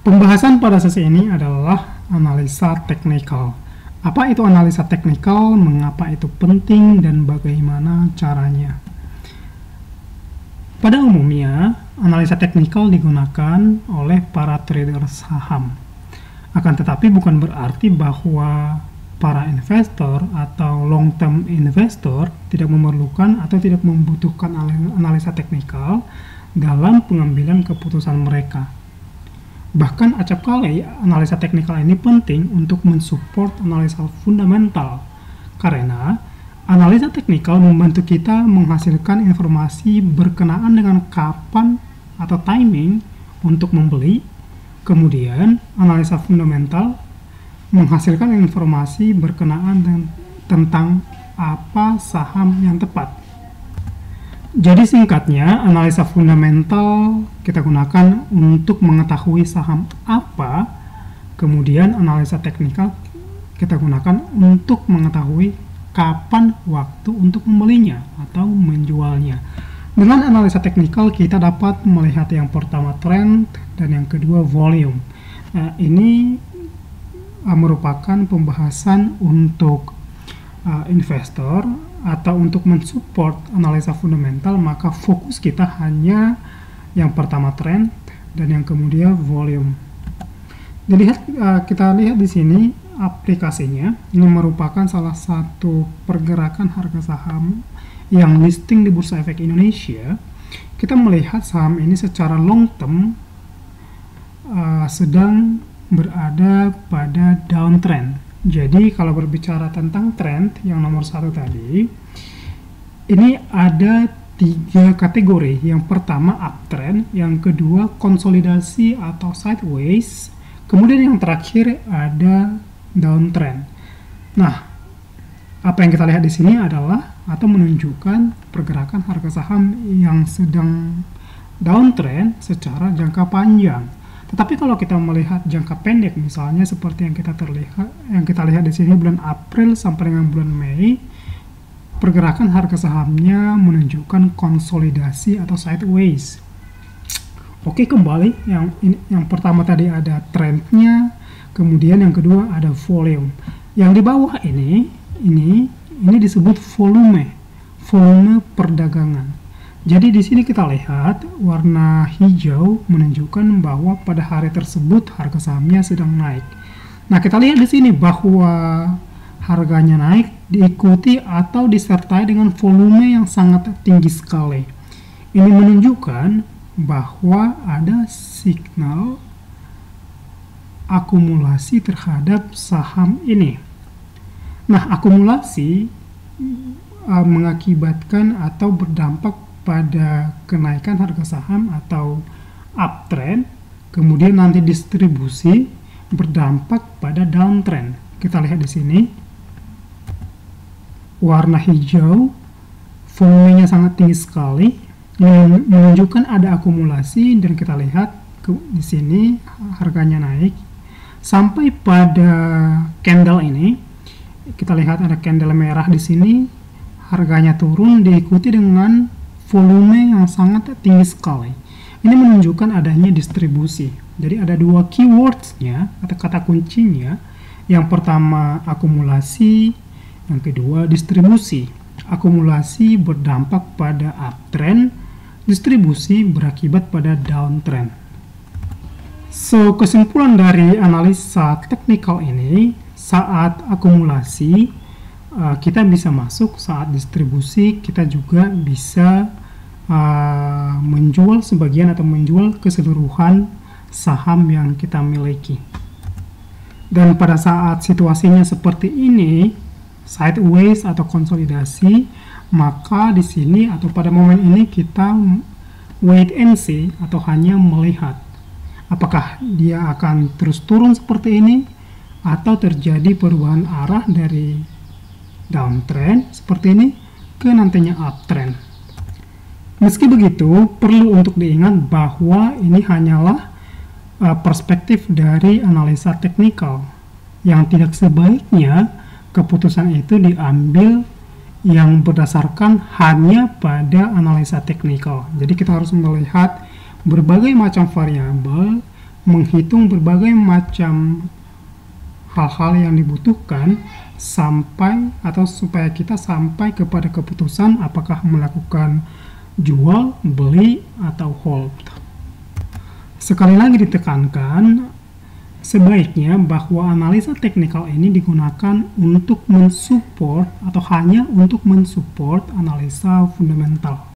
Pembahasan pada sesi ini adalah analisa teknikal. Apa itu analisa teknikal, mengapa itu penting, dan bagaimana caranya? Pada umumnya, analisa teknikal digunakan oleh para trader saham. Akan tetapi bukan berarti bahwa para investor atau long-term investor tidak memerlukan atau tidak membutuhkan analisa teknikal dalam pengambilan keputusan mereka. Bahkan acap kali analisa teknikal ini penting untuk mensupport analisa fundamental, karena analisa teknikal membantu kita menghasilkan informasi berkenaan dengan kapan atau timing untuk membeli. Kemudian analisa fundamental menghasilkan informasi berkenaan tentang apa saham yang tepat. Jadi singkatnya, analisa fundamental kita gunakan untuk mengetahui saham apa, kemudian analisa teknikal kita gunakan untuk mengetahui kapan waktu untuk membelinya atau menjualnya. Dengan analisa teknikal kita dapat melihat yang pertama trend dan yang kedua volume. Nah, ini merupakan pembahasan untuk investor atau untuk mensupport analisa fundamental, maka fokus kita hanya yang pertama trend dan yang kemudian volume. Kita lihat di sini aplikasinya. Ini merupakan salah satu pergerakan harga saham yang listing di Bursa Efek Indonesia. Kita melihat saham ini secara long term sedang berada pada downtrend. Jadi kalau berbicara tentang trend yang nomor satu tadi, ini ada 3 kategori. Yang pertama uptrend, yang kedua konsolidasi atau sideways, kemudian yang terakhir ada downtrend. Nah, apa yang kita lihat di sini adalah atau menunjukkan pergerakan harga saham yang sedang downtrend secara jangka panjang. Tetapi kalau kita melihat jangka pendek, misalnya seperti yang kita lihat di sini bulan April sampai dengan bulan Mei, pergerakan harga sahamnya menunjukkan konsolidasi atau sideways. Oke, kembali yang pertama tadi ada trendnya, kemudian yang kedua ada volume. Yang di bawah ini disebut volume perdagangan. Jadi di sini kita lihat warna hijau menunjukkan bahwa pada hari tersebut harga sahamnya sedang naik. Nah, kita lihat di sini bahwa harganya naik diikuti atau disertai dengan volume yang sangat tinggi sekali. Ini menunjukkan bahwa ada signal akumulasi terhadap saham ini. Nah, akumulasi mengakibatkan atau berdampak pada kenaikan harga saham atau uptrend, kemudian nanti distribusi berdampak pada downtrend. Kita lihat di sini warna hijau, volumenya sangat tinggi sekali, menunjukkan ada akumulasi, dan kita lihat di sini harganya naik sampai pada candle ini. Kita lihat ada candle merah di sini, harganya turun diikuti dengan volume yang sangat tinggi sekali. Ini menunjukkan adanya distribusi. Jadi ada 2 keywords-nya atau kata kuncinya. Yang pertama akumulasi, yang kedua distribusi. Akumulasi berdampak pada uptrend, distribusi berakibat pada downtrend. So, kesimpulan dari analisa teknikal ini, saat akumulasi kita bisa masuk, saat distribusi kita juga bisa menjual sebagian atau menjual keseluruhan saham yang kita miliki. Dan pada saat situasinya seperti ini, sideways atau konsolidasi, maka di sini atau pada momen ini kita wait and see atau hanya melihat apakah dia akan terus turun seperti ini atau terjadi perubahan arah dari downtrend seperti ini ke nantinya uptrend. Meski begitu, perlu untuk diingat bahwa ini hanyalah perspektif dari analisa teknikal, yang tidak sebaiknya keputusan itu diambil yang berdasarkan hanya pada analisa teknikal. Jadi kita harus melihat berbagai macam variabel, menghitung berbagai macam hal-hal yang dibutuhkan supaya kita sampai kepada keputusan apakah melakukan jual, beli, atau hold. Sekali lagi ditekankan, sebaiknya bahwa analisa teknikal ini digunakan untuk mensupport atau hanya untuk mensupport analisa fundamental.